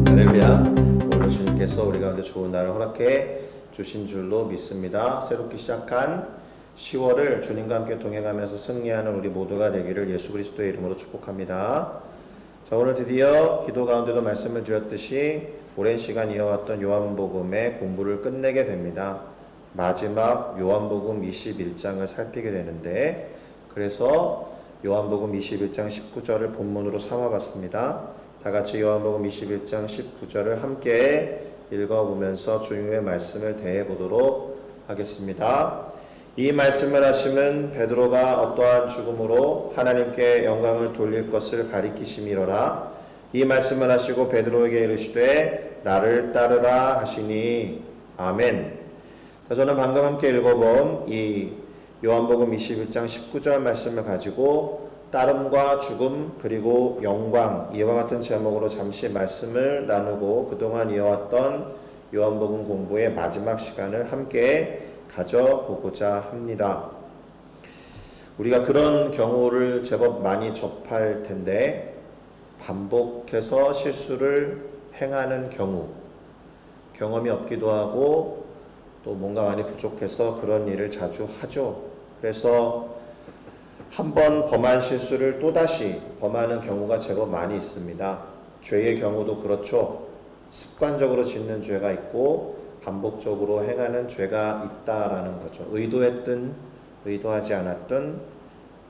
할렐루야. 오늘 주님께서 우리 가운데 좋은 날을 허락해 주신 줄로 믿습니다. 새롭게 시작한 10월을 주님과 함께 동행하면서 승리하는 우리 모두가 되기를 예수 그리스도의 이름으로 축복합니다. 자, 오늘 드디어 기도 가운데도 말씀을 드렸듯이 오랜 시간 이어왔던 요한복음의 공부를 끝내게 됩니다. 마지막 요한복음 21장을 살피게 되는데, 그래서 요한복음 21장 19절을 본문으로 삼아봤습니다. 다 같이 요한복음 21장 19절을 함께 읽어보면서 주님의 말씀을 대해보도록 하겠습니다. 이 말씀을 하시면 베드로가 어떠한 죽음으로 하나님께 영광을 돌릴 것을 가리키심이로라. 이 말씀을 하시고 베드로에게 이르시되 나를 따르라 하시니 아멘. 저는 방금 함께 읽어본 이 요한복음 21장 19절 말씀을 가지고 따름과 죽음 그리고 영광, 이와 같은 제목으로 잠시 말씀을 나누고 그동안 이어왔던 요한복음 공부의 마지막 시간을 함께 가져보고자 합니다. 우리가 그런 경우를 제법 많이 접할 텐데, 반복해서 실수를 행하는 경우, 경험이 없기도 하고 또 뭔가 많이 부족해서 그런 일을 자주 하죠. 그래서 한번 범한 실수를 또다시 범하는 경우가 제법 많이 있습니다. 죄의 경우도 그렇죠. 습관적으로 짓는 죄가 있고 반복적으로 행하는 죄가 있다라는 거죠. 의도했든 의도하지 않았든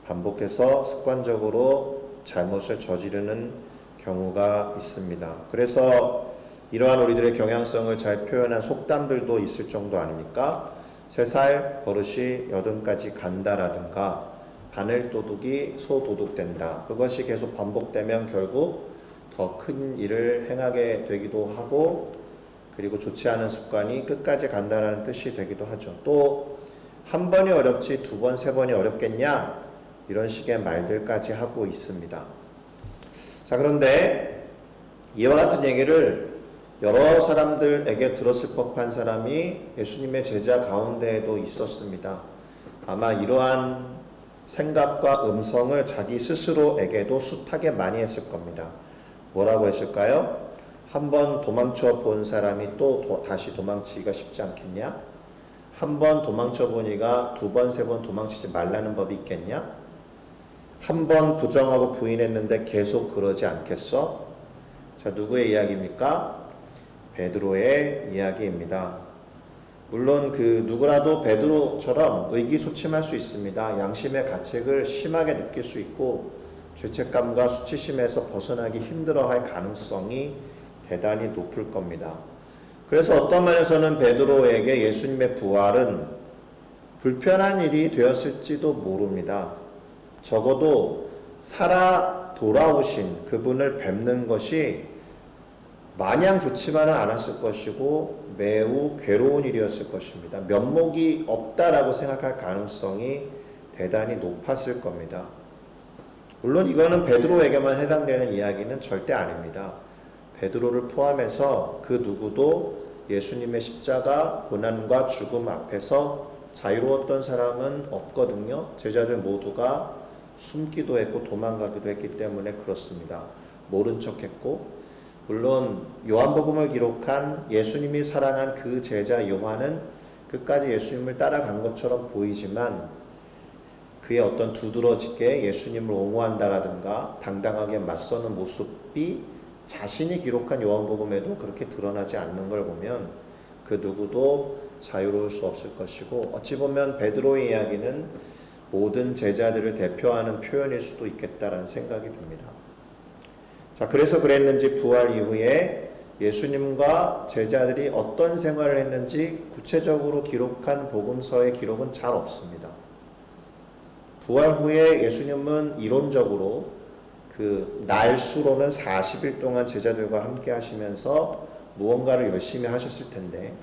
반복해서 습관적으로 잘못을 저지르는 경우가 있습니다. 그래서 이러한 우리들의 경향성을 잘 표현한 속담들도 있을 정도 아닙니까? 3살 버릇이 8까지 간다라든가 바늘 도둑이 소 도둑 된다. 그것이 계속 반복되면 결국 더 큰 일을 행하게 되기도 하고, 그리고 좋지 않은 습관이 끝까지 간다라는 뜻이 되기도 하죠. 또 한 번이 어렵지 2번, 3번이 어렵겠냐? 이런 식의 말들까지 하고 있습니다. 자, 그런데 이와 같은 얘기를 여러 사람들에게 들었을 법한 사람이 예수님의 제자 가운데에도 있었습니다. 아마 이러한 생각과 음성을 자기 스스로에게도 숱하게 많이 했을 겁니다. 뭐라고 했을까요? 한번 도망쳐 본 사람이 또 다시 도망치기가 쉽지 않겠냐? 한번 도망쳐 보니까 2번, 3번 도망치지 말라는 법이 있겠냐? 한번 부정하고 부인했는데 계속 그러지 않겠어? 자, 누구의 이야기입니까? 베드로의 이야기입니다. 물론 그 누구라도 베드로처럼 의기소침할 수 있습니다. 양심의 가책을 심하게 느낄 수 있고 죄책감과 수치심에서 벗어나기 힘들어할 가능성이 대단히 높을 겁니다. 그래서 어떤 면에서는 베드로에게 예수님의 부활은 불편한 일이 되었을지도 모릅니다. 적어도 살아 돌아오신 그분을 뵙는 것이 마냥 좋지만은 않았을 것이고 매우 괴로운 일이었을 것입니다. 면목이 없다라고 생각할 가능성이 대단히 높았을 겁니다. 물론 이거는 베드로에게만 해당되는 이야기는 절대 아닙니다. 베드로를 포함해서 그 누구도 예수님의 십자가 고난과 죽음 앞에서 자유로웠던 사람은 없거든요. 제자들 모두가 숨기도 했고 도망가기도 했기 때문에 그렇습니다. 모른 척했고, 물론 요한복음을 기록한 예수님이 사랑한 그 제자 요한은 끝까지 예수님을 따라간 것처럼 보이지만 그의 어떤 두드러지게 예수님을 옹호한다라든가 당당하게 맞서는 모습이 자신이 기록한 요한복음에도 그렇게 드러나지 않는 걸 보면 그 누구도 자유로울 수 없을 것이고, 어찌 보면 베드로의 이야기는 모든 제자들을 대표하는 표현일 수도 있겠다라는 생각이 듭니다. 자, 그래서 그랬는지 부활 이후에 예수님과 제자들이 어떤 생활을 했는지 구체적으로 기록한 복음서의 기록은 잘 없습니다. 부활 후에 예수님은 이론적으로 그 날수로는 40일 동안 제자들과 함께 하시면서 무언가를 열심히 하셨을 텐데,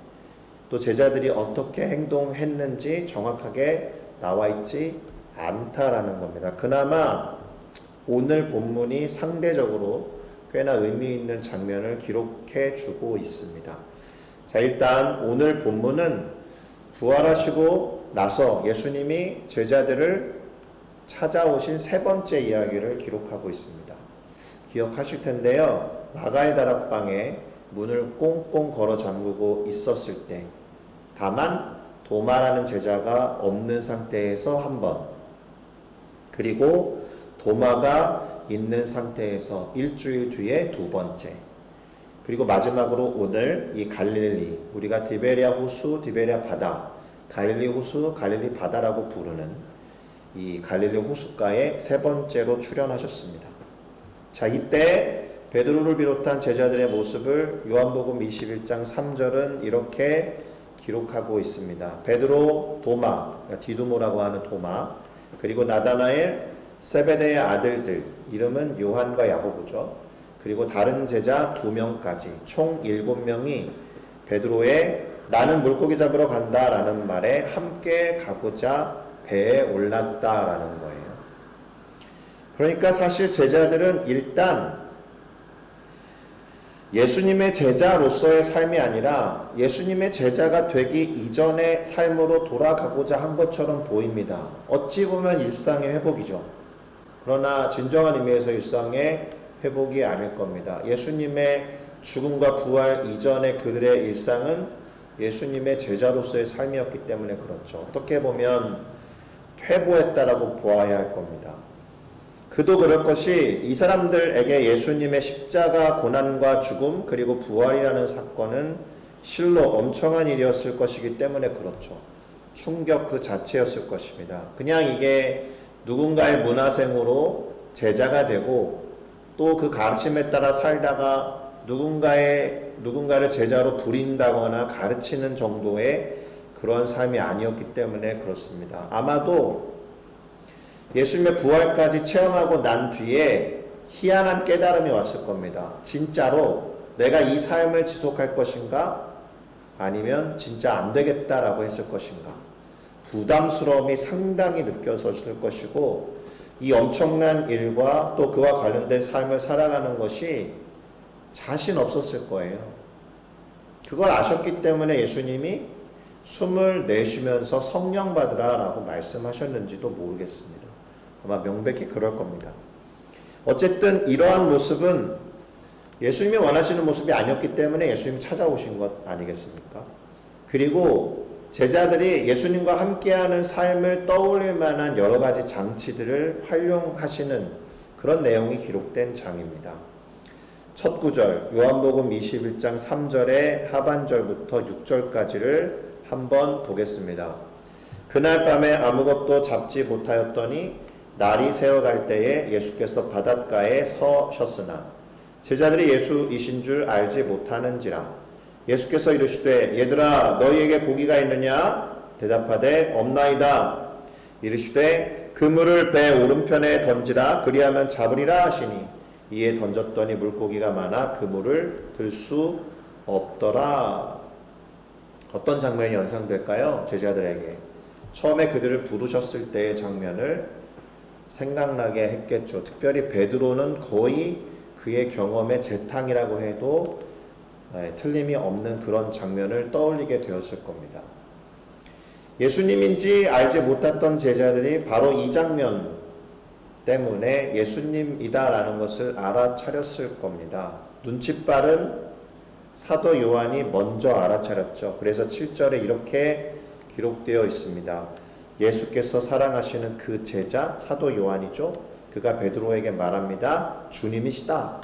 또 제자들이 어떻게 행동했는지 정확하게 나와 있지 않다라는 겁니다. 그나마 오늘 본문이 상대적으로 꽤나 의미 있는 장면을 기록해 주고 있습니다. 자, 일단 오늘 본문은 부활하시고 나서 예수님이 제자들을 찾아오신 세 번째 이야기를 기록하고 있습니다. 기억하실 텐데요. 마가의 다락방에 문을 꽁꽁 걸어 잠그고 있었을 때, 다만 도마라는 제자가 없는 상태에서 한 번, 그리고 도마가 있는 상태에서 일주일 뒤에 두 번째, 그리고 마지막으로 오늘 이 갈릴리, 우리가 디베리아 호수, 디베리아 바다, 갈릴리 호수, 갈릴리 바다라고 부르는 이 갈릴리 호숫가에 세 번째로 출연하셨습니다. 자, 이때 베드로를 비롯한 제자들의 모습을 요한복음 21장 3절은 이렇게 기록하고 있습니다. 베드로, 도마, 디두모라고 하는 도마, 그리고 나다나엘, 세베대의 아들들, 이름은 요한과 야고보죠. 그리고 다른 제자 2명까지 총 7명이 베드로의 나는 물고기 잡으러 간다 라는 말에 함께 가고자 배에 올랐다라는 거예요. 그러니까 사실 제자들은 일단 예수님의 제자로서의 삶이 아니라 예수님의 제자가 되기 이전의 삶으로 돌아가고자 한 것처럼 보입니다. 어찌 보면 일상의 회복이죠. 그러나 진정한 의미에서 일상의 회복이 아닐 겁니다. 예수님의 죽음과 부활 이전의 그들의 일상은 예수님의 제자로서의 삶이었기 때문에 그렇죠. 어떻게 보면 퇴보했다라고 보아야 할 겁니다. 그도 그럴 것이 이 사람들에게 예수님의 십자가 고난과 죽음 그리고 부활이라는 사건은 실로 엄청난 일이었을 것이기 때문에 그렇죠. 충격 그 자체였을 것입니다. 그냥 이게 누군가의 문화생으로 제자가 되고 또 그 가르침에 따라 살다가 누군가를 제자로 부린다거나 가르치는 정도의 그런 삶이 아니었기 때문에 그렇습니다. 아마도 예수님의 부활까지 체험하고 난 뒤에 희한한 깨달음이 왔을 겁니다. 진짜로 내가 이 삶을 지속할 것인가? 아니면 진짜 안 되겠다라고 했을 것인가? 부담스러움이 상당히 느껴졌을 것이고 이 엄청난 일과 또 그와 관련된 삶을 살아가는 것이 자신 없었을 거예요. 그걸 아셨기 때문에 예수님이 숨을 내쉬면서 성령 받으라 라고 말씀하셨는지도 모르겠습니다. 아마 명백히 그럴 겁니다. 어쨌든 이러한 모습은 예수님이 원하시는 모습이 아니었기 때문에 예수님이 찾아오신 것 아니겠습니까? 그리고 제자들이 예수님과 함께하는 삶을 떠올릴 만한 여러 가지 장치들을 활용하시는 그런 내용이 기록된 장입니다. 첫 구절 요한복음 21장 3절의 하반절부터 6절까지를 한번 보겠습니다. 그날 밤에 아무것도 잡지 못하였더니 날이 새어갈 때에 예수께서 바닷가에 서셨으나 제자들이 예수이신 줄 알지 못하는지라. 예수께서 이르시되 얘들아 너희에게 고기가 있느냐? 대답하되 없나이다. 이르시되 그물을 배 오른편에 던지라 그리하면 잡으리라 하시니 이에 던졌더니 물고기가 많아 그물을 들 수 없더라. 어떤 장면이 연상될까요? 제자들에게 처음에 그들을 부르셨을 때의 장면을 생각나게 했겠죠. 특별히 베드로는 거의 그의 경험의 재탕이라고 해도 틀림이 없는 그런 장면을 떠올리게 되었을 겁니다. 예수님인지 알지 못했던 제자들이 바로 이 장면 때문에 예수님이다라는 것을 알아차렸을 겁니다. 눈치 빠른 사도 요한이 먼저 알아차렸죠. 그래서 7절에 이렇게 기록되어 있습니다. 예수께서 사랑하시는 그 제자 사도 요한이죠. 그가 베드로에게 말합니다. 주님이시다.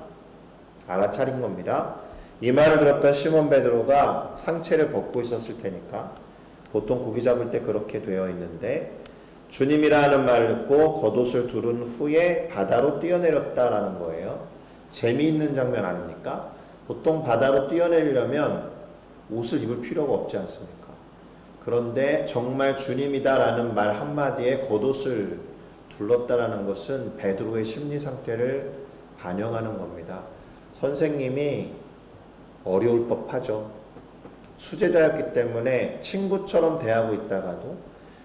알아차린 겁니다. 이 말을 들었던 시몬 베드로가 상체를 벗고 있었을 테니까 보통 고기 잡을 때 그렇게 되어 있는데 주님이라는 말을 듣고 겉옷을 두른 후에 바다로 뛰어내렸다라는 거예요. 재미있는 장면 아닙니까? 보통 바다로 뛰어내리려면 옷을 입을 필요가 없지 않습니까? 그런데 정말 주님이다라는 말 한마디에 겉옷을 둘렀다라는 것은 베드로의 심리 상태를 반영하는 겁니다. 선생님이 어려울 법하죠. 수제자였기 때문에 친구처럼 대하고 있다가도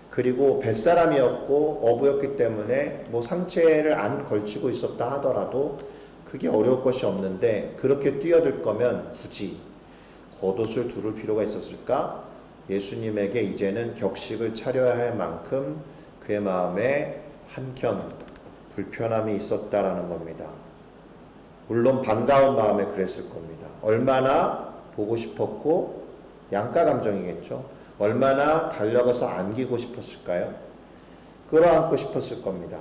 그리고 뱃사람이었고 어부였기 때문에 뭐 상체를 안 걸치고 있었다 하더라도 그게 어려울 것이 없는데 그렇게 뛰어들 거면 굳이 겉옷을 두를 필요가 있었을까? 예수님에게 이제는 격식을 차려야 할 만큼 그의 마음에 한켠 불편함이 있었다라는 겁니다. 물론 반가운 마음에 그랬을 겁니다. 얼마나 보고 싶었고, 양가 감정이겠죠. 얼마나 달려가서 안기고 싶었을까요? 끌어안고 싶었을 겁니다.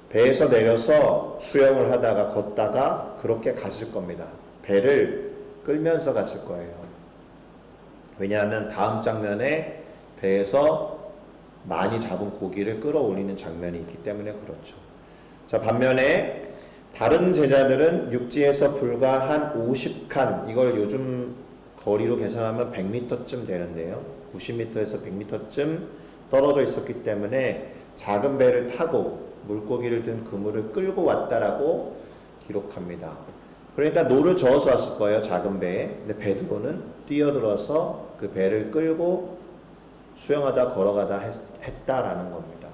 배에서 내려서 수영을 하다가 걷다가 그렇게 갔을 겁니다. 배를 끌면서 갔을 거예요. 왜냐하면 다음 장면에 배에서 많이 잡은 고기를 끌어올리는 장면이 있기 때문에 그렇죠. 자, 반면에 다른 제자들은 육지에서 불과 한 50칸, 이걸 요즘 거리로 계산하면 100m쯤 되는데요. 90m에서 100m쯤 떨어져 있었기 때문에 작은 배를 타고 물고기를 든 그물을 끌고 왔다라고 기록합니다. 그러니까 노를 저어서 왔을 거예요, 작은 배에. 근데 베드로는 뛰어들어서 그 배를 끌고 수영하다 걸어가다 했다라는 겁니다.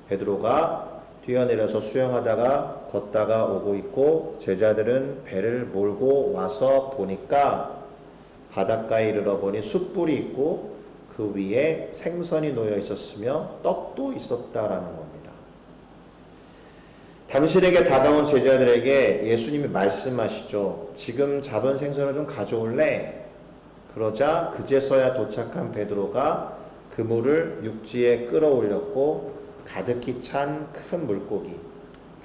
베드로가 뛰어내려서 수영하다가 걷다가 오고 있고, 제자들은 배를 몰고 와서 보니까 바닷가에 이르러 보니 숯불이 있고 그 위에 생선이 놓여 있었으며 떡도 있었다라는 겁니다. 당신에게 다가온 제자들에게 예수님이 말씀하시죠. 지금 잡은 생선을 좀 가져올래? 그러자 그제서야 도착한 베드로가 그물을 육지에 끌어올렸고 가득히 찬 큰 물고기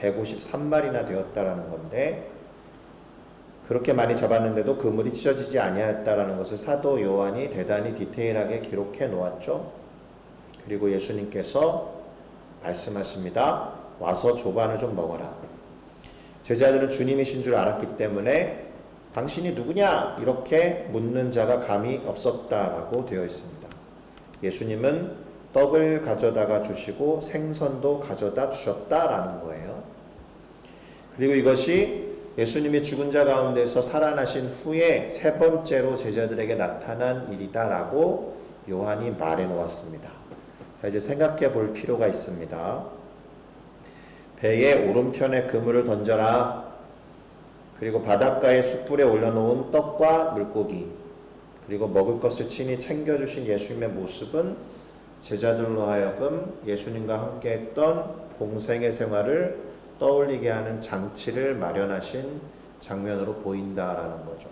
153마리나 되었다라는 건데, 그렇게 많이 잡았는데도 그물이 찢어지지 아니하였다라는 것을 사도 요한이 대단히 디테일하게 기록해 놓았죠. 그리고 예수님께서 말씀하십니다. 와서 조반을 좀 먹어라. 제자들은 주님이신 줄 알았기 때문에 당신이 누구냐? 이렇게 묻는 자가 감이 없었다라고 되어 있습니다. 예수님은 떡을 가져다가 주시고 생선도 가져다 주셨다라는 거예요. 그리고 이것이 예수님이 죽은 자 가운데서 살아나신 후에 세 번째로 제자들에게 나타난 일이다라고 요한이 말해 놓았습니다. 자, 이제 생각해 볼 필요가 있습니다. 배의 오른편에 그물을 던져라. 그리고 바닷가에 숯불에 올려놓은 떡과 물고기, 그리고 먹을 것을 친히 챙겨주신 예수님의 모습은 제자들로 하여금 예수님과 함께 했던 공생의 생활을 떠올리게 하는 장치를 마련하신 장면으로 보인다라는 거죠.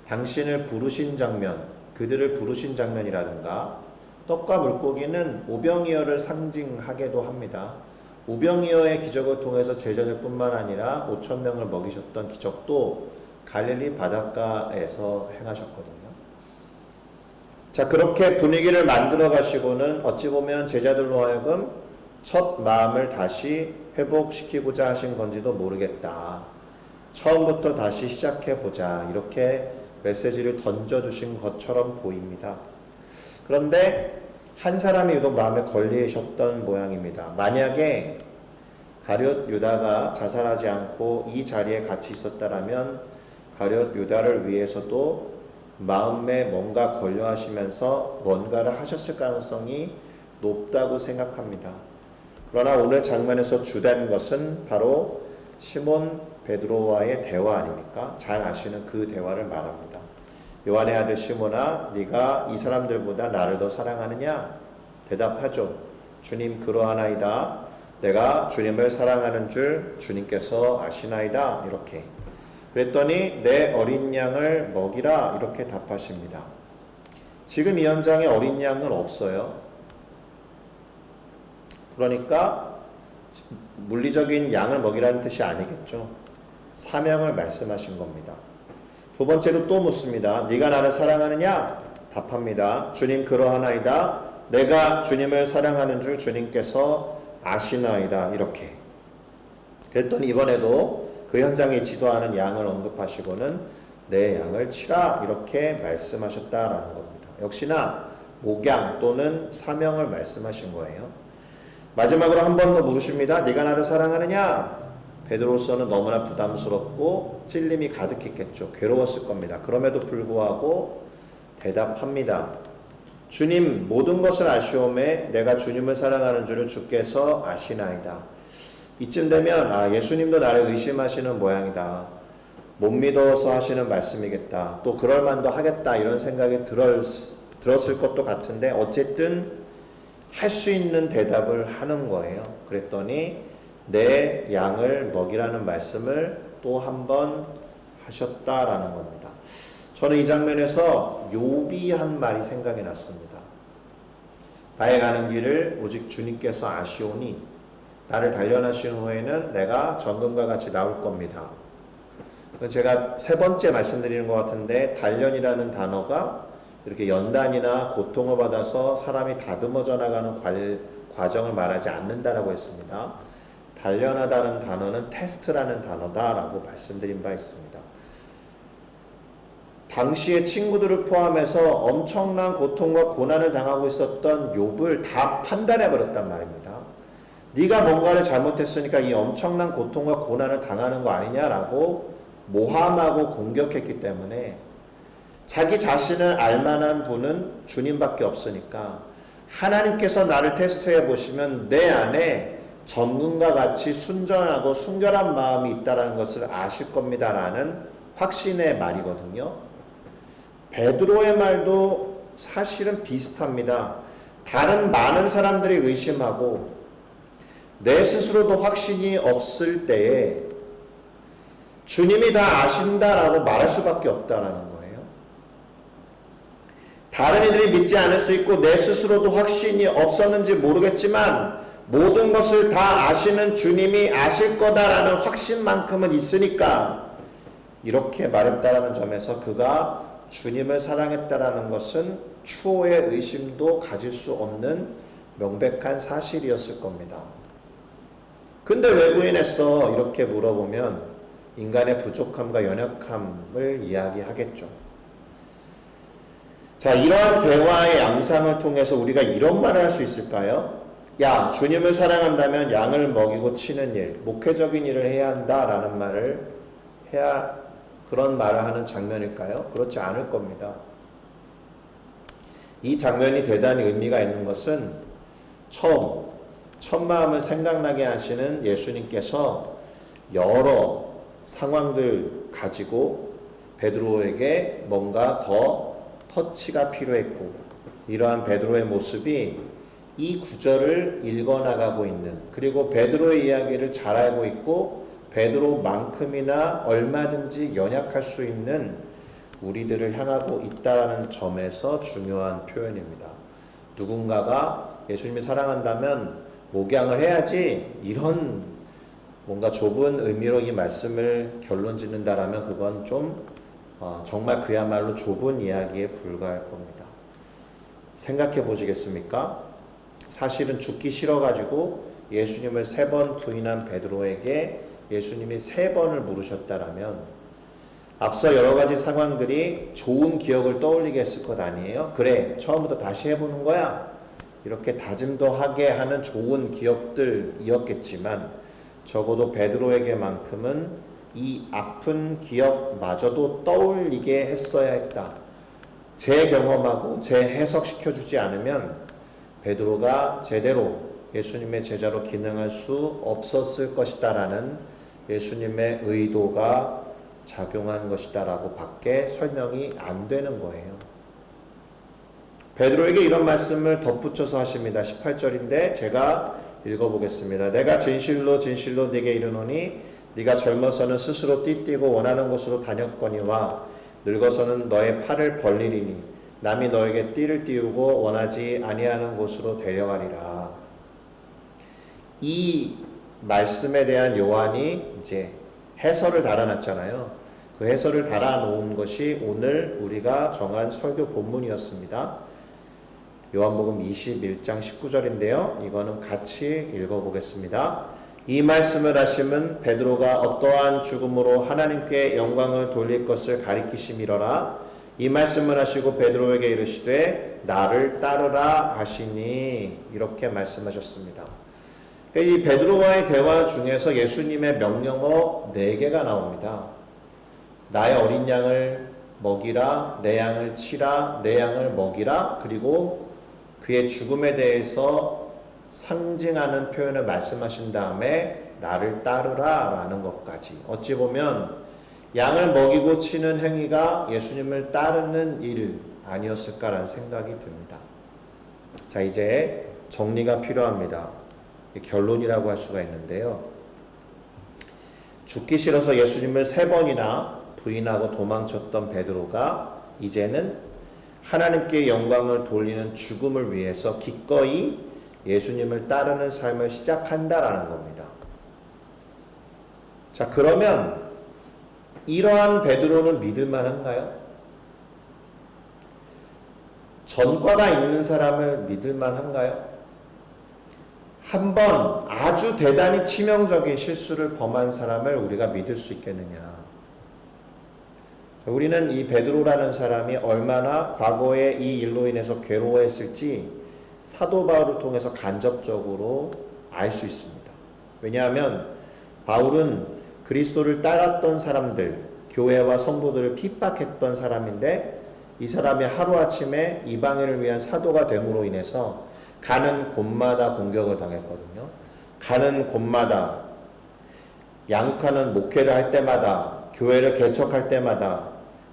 당신을 부르신 장면, 그들을 부르신 장면이라든가, 떡과 물고기는 오병이어를 상징하기도 합니다. 오병이어의 기적을 통해서 제자들뿐만 아니라 5,000명을 먹이셨던 기적도 갈릴리 바닷가에서 행하셨거든요. 자, 그렇게 분위기를 만들어 가시고는 어찌 보면 제자들로 하여금 첫 마음을 다시 회복시키고자 하신 건지도 모르겠다. 처음부터 다시 시작해보자. 이렇게 메시지를 던져주신 것처럼 보입니다. 그런데 한 사람이 유독 마음에 걸리셨던 모양입니다. 만약에 가룟 유다가 자살하지 않고 이 자리에 같이 있었다라면 가룟 유다를 위해서도 마음에 뭔가 걸려하시면서 뭔가를 하셨을 가능성이 높다고 생각합니다. 그러나 오늘 장면에서 주된 것은 바로 시몬 베드로와의 대화 아닙니까? 잘 아시는 그 대화를 말합니다. 요한의 아들 시몬아, 네가 이 사람들보다 나를 더 사랑하느냐? 대답하죠. 주님, 그러하나이다. 내가 주님을 사랑하는 줄 주님께서 아시나이다. 이렇게. 그랬더니 내 어린 양을 먹이라. 이렇게 답하십니다. 지금 이 현장에 어린 양은 없어요. 그러니까 물리적인 양을 먹이라는 뜻이 아니겠죠. 사명을 말씀하신 겁니다. 두 번째로 또 묻습니다. 네가 나를 사랑하느냐? 답합니다. 주님, 그러하나이다. 내가 주님을 사랑하는 줄 주님께서 아시나이다. 이렇게. 그랬더니 이번에도 그 현장에 지도하는 양을 언급하시고는 내 양을 치라. 이렇게 말씀하셨다라는 겁니다. 역시나 목양 또는 사명을 말씀하신 거예요. 마지막으로 한 번 더 물으십니다. 네가 나를 사랑하느냐? 베드로로서는 너무나 부담스럽고 찔림이 가득했겠죠. 괴로웠을 겁니다. 그럼에도 불구하고 대답합니다. 주님, 모든 것을 아시오매 내가 주님을 사랑하는 줄을 주께서 아시나이다. 이쯤 되면 예수님도 나를 의심하시는 모양이다. 못 믿어서 하시는 말씀이겠다. 또 그럴 만도 하겠다. 이런 생각이 들었을 것도 같은데 어쨌든 할 수 있는 대답을 하는 거예요. 그랬더니 내 양을 먹이라는 말씀을 또 한 번 하셨다라는 겁니다. 저는 이 장면에서 욥이 한 말이 생각이 났습니다. 나의 가는 길을 오직 주님께서 아시오니 나를 단련하신 후에는 내가 정금과 같이 나올 겁니다. 제가 세 번째 말씀드리는 것 같은데, 단련이라는 단어가 이렇게 연단이나 고통을 받아서 사람이 다듬어져 나가는 과정을 말하지 않는다라고 했습니다. 단련하다는 단어는 테스트라는 단어다라고 말씀드린 바 있습니다. 당시의 친구들을 포함해서 엄청난 고통과 고난을 당하고 있었던 욥을 다 판단해 버렸단 말입니다. 네가 뭔가를 잘못했으니까 이 엄청난 고통과 고난을 당하는 거 아니냐라고 모함하고 공격했기 때문에, 자기 자신을 알만한 분은 주님밖에 없으니까 하나님께서 나를 테스트해 보시면 내 안에 전문과 같이 순전하고 순결한 마음이 있다는 것을 아실 겁니다라는 확신의 말이거든요. 베드로의 말도 사실은 비슷합니다. 다른 많은 사람들이 의심하고 내 스스로도 확신이 없을 때에 주님이 다 아신다라고 말할 수밖에 없다라는 거예요. 다른 이들이 믿지 않을 수 있고 내 스스로도 확신이 없었는지 모르겠지만 모든 것을 다 아시는 주님이 아실 거다라는 확신만큼은 있으니까 이렇게 말했다라는 점에서 그가 주님을 사랑했다라는 것은 추호의 의심도 가질 수 없는 명백한 사실이었을 겁니다. 근데 왜 부인했어? 이렇게 물어보면 인간의 부족함과 연약함을 이야기하겠죠. 자, 이러한 대화의 양상을 통해서 우리가 이런 말을 할 수 있을까요? 야, 주님을 사랑한다면 양을 먹이고 치는 일, 목회적인 일을 해야 한다라는 말을 그런 말을 하는 장면일까요? 그렇지 않을 겁니다. 이 장면이 대단히 의미가 있는 것은 첫 마음을 생각나게 하시는 예수님께서 여러 상황들 가지고 베드로에게 뭔가 더 터치가 필요했고, 이러한 베드로의 모습이 이 구절을 읽어나가고 있는, 그리고 베드로의 이야기를 잘 알고 있고 베드로만큼이나 얼마든지 연약할 수 있는 우리들을 향하고 있다는 점에서 중요한 표현입니다. 누군가가 예수님이 사랑한다면 목양을 해야지, 이런 뭔가 좁은 의미로 이 말씀을 결론 짓는다라면 그건 좀 정말 그야말로 좁은 이야기에 불과할 겁니다. 생각해 보시겠습니까? 사실은 죽기 싫어가지고 예수님을 3번 부인한 베드로에게 예수님이 3번을 물으셨다라면 앞서 여러 가지 상황들이 좋은 기억을 떠올리게 했을 것 아니에요? 그래, 처음부터 다시 해보는 거야, 이렇게 다짐도 하게 하는 좋은 기억들이었겠지만 적어도 베드로에게만큼은 이 아픈 기억마저도 떠올리게 했어야 했다. 재경험하고 재해석시켜주지 않으면 베드로가 제대로 예수님의 제자로 기능할 수 없었을 것이다 라는 예수님의 의도가 작용한 것이다 라고 밖에 설명이 안 되는 거예요. 베드로에게 이런 말씀을 덧붙여서 하십니다. 18절인데 제가 읽어보겠습니다. 내가 진실로 진실로 네게 이르노니 네가 젊어서는 스스로 띠띠고 원하는 곳으로 다녔거니와 늙어서는 너의 팔을 벌리리니 남이 너에게 띠를 띄우고 원하지 아니하는 곳으로 데려가리라. 이 말씀에 대한 요한이 이제 해설을 달아놨잖아요. 그 해설을 달아놓은 것이 오늘 우리가 정한 설교 본문이었습니다. 요한복음 21장 19절인데요. 이거는 같이 읽어보겠습니다. 이 말씀을 하심은 베드로가 어떠한 죽음으로 하나님께 영광을 돌릴 것을 가리키심이로라. 이 말씀을 하시고 베드로에게 이르시되 나를 따르라 하시니, 이렇게 말씀하셨습니다. 이 베드로와의 대화 중에서 예수님의 명령어 4개가 나옵니다. 나의 어린 양을 먹이라, 내 양을 치라, 내 양을 먹이라, 그리고 그의 죽음에 대해서 상징하는 표현을 말씀하신 다음에 나를 따르라 라는 것까지. 어찌 보면 양을 먹이고 치는 행위가 예수님을 따르는 일 아니었을까라는 생각이 듭니다. 자, 이제 정리가 필요합니다. 결론이라고 할 수가 있는데요. 죽기 싫어서 예수님을 3번이나 부인하고 도망쳤던 베드로가 이제는 하나님께 영광을 돌리는 죽음을 위해서 기꺼이 예수님을 따르는 삶을 시작한다라는 겁니다. 자, 그러면 이러한 베드로는 믿을 만한가요? 전과가 있는 사람을 믿을 만한가요? 한번 아주 대단히 치명적인 실수를 범한 사람을 우리가 믿을 수 있겠느냐? 우리는 이 베드로라는 사람이 얼마나 과거에 이 일로 인해서 괴로워했을지 사도 바울을 통해서 간접적으로 알 수 있습니다. 왜냐하면 바울은 그리스도를 따랐던 사람들, 교회와 성도들을 핍박했던 사람인데 이 사람이 하루아침에 이방인을 위한 사도가 됨으로 인해서 가는 곳마다 공격을 당했거든요. 가는 곳마다 양육하는 목회를 할 때마다 교회를 개척할 때마다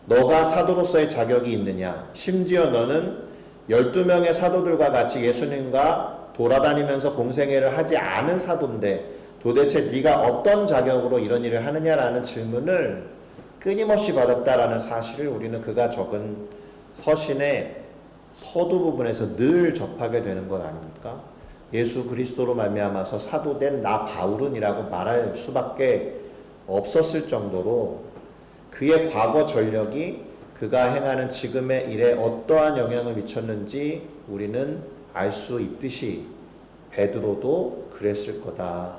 너가 사도로서의 자격이 있느냐, 심지어 너는 12명의 사도들과 같이 예수님과 돌아다니면서 공생애를 하지 않은 사도인데 도대체 네가 어떤 자격으로 이런 일을 하느냐라는 질문을 끊임없이 받았다라는 사실을 우리는 그가 적은 서신의 서두 부분에서 늘 접하게 되는 것 아닙니까? 예수 그리스도로 말미암아서 사도된 나 바울은이라고 말할 수밖에 없었을 정도로 그의 과거 전력이 그가 행하는 지금의 일에 어떠한 영향을 미쳤는지 우리는 알 수 있듯이 베드로도 그랬을 거다.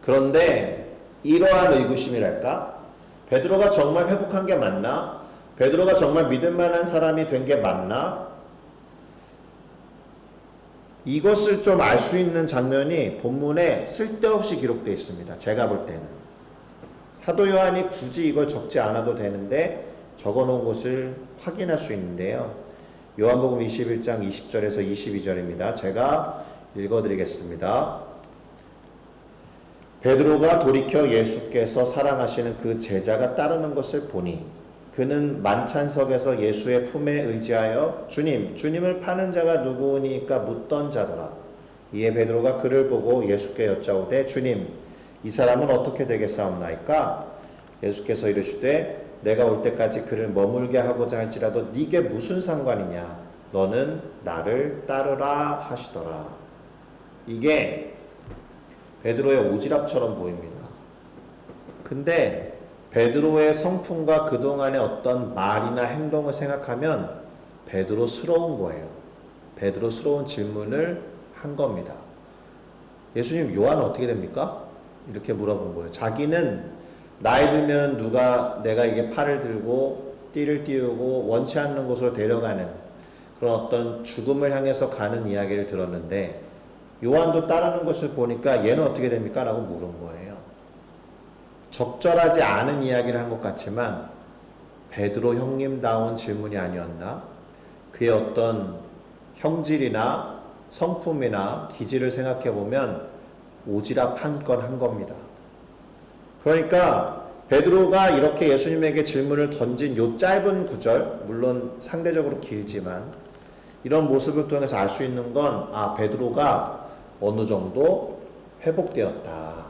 그런데 이러한 의구심이랄까? 베드로가 정말 회복한 게 맞나? 베드로가 정말 믿을 만한 사람이 된 게 맞나? 이것을 좀 알 수 있는 장면이 본문에 쓸데없이 기록되어 있습니다. 제가 볼 때는. 사도 요한이 굳이 이걸 적지 않아도 되는데 적어놓은 것을 확인할 수 있는데요. 요한복음 21장 20절에서 22절입니다. 제가 읽어드리겠습니다. 베드로가 돌이켜 예수께서 사랑하시는 그 제자가 따르는 것을 보니 그는 만찬석에서 예수의 품에 의지하여 주님을 파는 자가 누구니까 묻던 자더라. 이에 베드로가 그를 보고 예수께 여짜오되 주님, 이 사람은 어떻게 되겠사옵나이까? 예수께서 이르시되 내가 올 때까지 그를 머물게 하고자 할지라도 네게 무슨 상관이냐? 너는 나를 따르라 하시더라. 이게 베드로의 오지랖처럼 보입니다. 근데 베드로의 성품과 그동안의 어떤 말이나 행동을 생각하면 베드로스러운 거예요. 베드로스러운 질문을 한 겁니다. 예수님, 요한은 어떻게 됩니까? 이렇게 물어본 거예요. 자기는 나이 들면 누가 내가 이게 팔을 들고 띠를 띄우고 원치 않는 곳으로 데려가는 그런 어떤 죽음을 향해서 가는 이야기를 들었는데 요한도 따르는 것을 보니까 얘는 어떻게 됩니까? 라고 물은 거예요. 적절하지 않은 이야기를 한 것 같지만 베드로 형님다운 질문이 아니었나? 그의 어떤 형질이나 성품이나 기질을 생각해 보면 오지랖 한 건 한 겁니다. 그러니까 베드로가 이렇게 예수님에게 질문을 던진 요 짧은 구절, 물론 상대적으로 길지만 이런 모습을 통해서 알 수 있는 건 베드로가 어느 정도 회복되었다.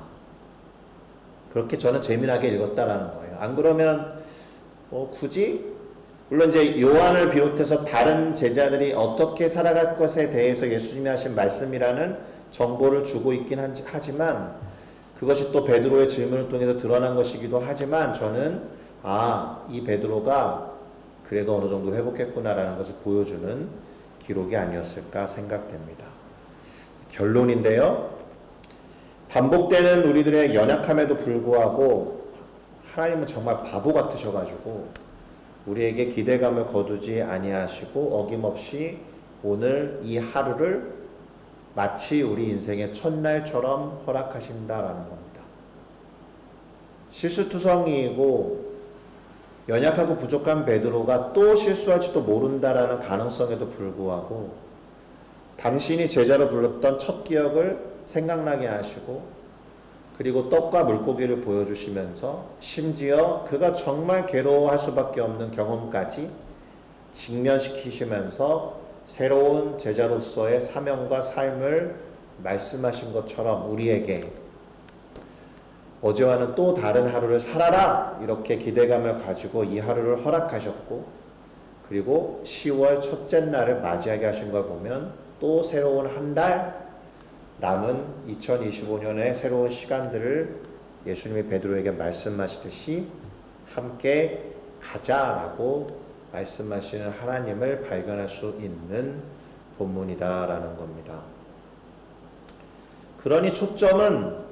그렇게 저는 재미나게 읽었다라는 거예요. 안 그러면 굳이 물론 이제 요한을 비롯해서 다른 제자들이 어떻게 살아갈 것에 대해서 예수님이 하신 말씀이라는 정보를 주고 있긴 하지만 그것이 또 베드로의 질문을 통해서 드러난 것이기도 하지만 저는 이 베드로가 그래도 어느 정도 회복했구나라는 것을 보여주는 기록이 아니었을까 생각됩니다. 결론인데요. 반복되는 우리들의 연약함에도 불구하고 하나님은 정말 바보 같으셔가지고 우리에게 기대감을 거두지 아니하시고 어김없이 오늘 이 하루를 마치 우리 인생의 첫날처럼 허락하신다라는 겁니다. 실수투성이이고 연약하고 부족한 베드로가 또 실수할지도 모른다라는 가능성에도 불구하고 당신이 제자로 불렀던 첫 기억을 생각나게 하시고 그리고 떡과 물고기를 보여주시면서 심지어 그가 정말 괴로워할 수밖에 없는 경험까지 직면시키시면서 새로운 제자로서의 사명과 삶을 말씀하신 것처럼 우리에게 어제와는 또 다른 하루를 살아라 이렇게 기대감을 가지고 이 하루를 허락하셨고, 그리고 10월 첫째 날을 맞이하게 하신 걸 보면 또 새로운 한 달 남은 2025년의 새로운 시간들을 예수님이 베드로에게 말씀하시듯이 함께 가자라고 말씀하시는 하나님을 발견할 수 있는 본문이다라는 겁니다. 그러니 초점은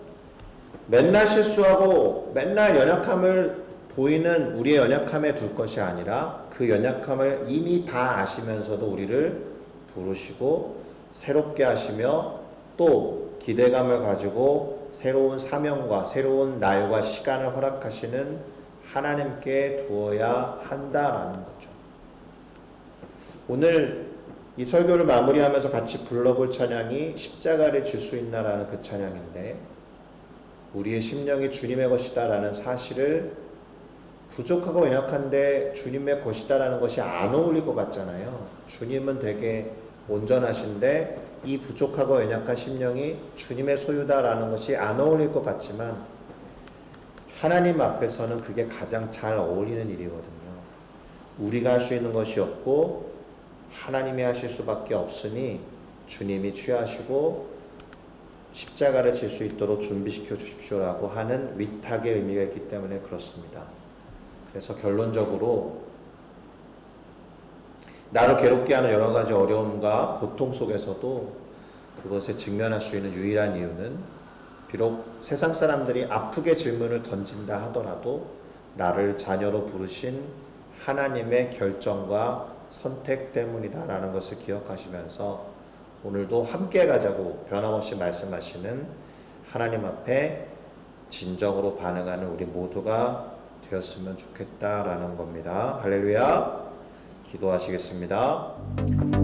맨날 실수하고 맨날 연약함을 보이는 우리의 연약함에 둘 것이 아니라 그 연약함을 이미 다 아시면서도 우리를 부르시고 새롭게 하시며 또 기대감을 가지고 새로운 사명과 새로운 날과 시간을 허락하시는 하나님께 두어야 한다라는 거죠. 오늘 이 설교를 마무리하면서 같이 불러볼 찬양이 십자가를 질 수 있나라는 그 찬양인데, 우리의 심령이 주님의 것이다 라는 사실을 부족하고 연약한데 주님의 것이다 라는 것이 안 어울릴 것 같잖아요. 주님은 되게 온전하신데 이 부족하고 연약한 심령이 주님의 소유다 라는 것이 안 어울릴 것 같지만, 하나님 앞에서는 그게 가장 잘 어울리는 일이거든요. 우리가 할 수 있는 것이 없고 하나님이 하실 수밖에 없으니 주님이 취하시고 십자가를 질 수 있도록 준비시켜 주십시오라고 하는 위탁의 의미가 있기 때문에 그렇습니다. 그래서 결론적으로 나를 괴롭게 하는 여러 가지 어려움과 고통 속에서도 그것에 직면할 수 있는 유일한 이유는, 비록 세상 사람들이 아프게 질문을 던진다 하더라도 나를 자녀로 부르신 하나님의 결정과 선택 때문이다라는 것을 기억하시면서 오늘도 함께 가자고 변함없이 말씀하시는 하나님 앞에 진정으로 반응하는 우리 모두가 되었으면 좋겠다라는 겁니다. 할렐루야. 기도하시겠습니다.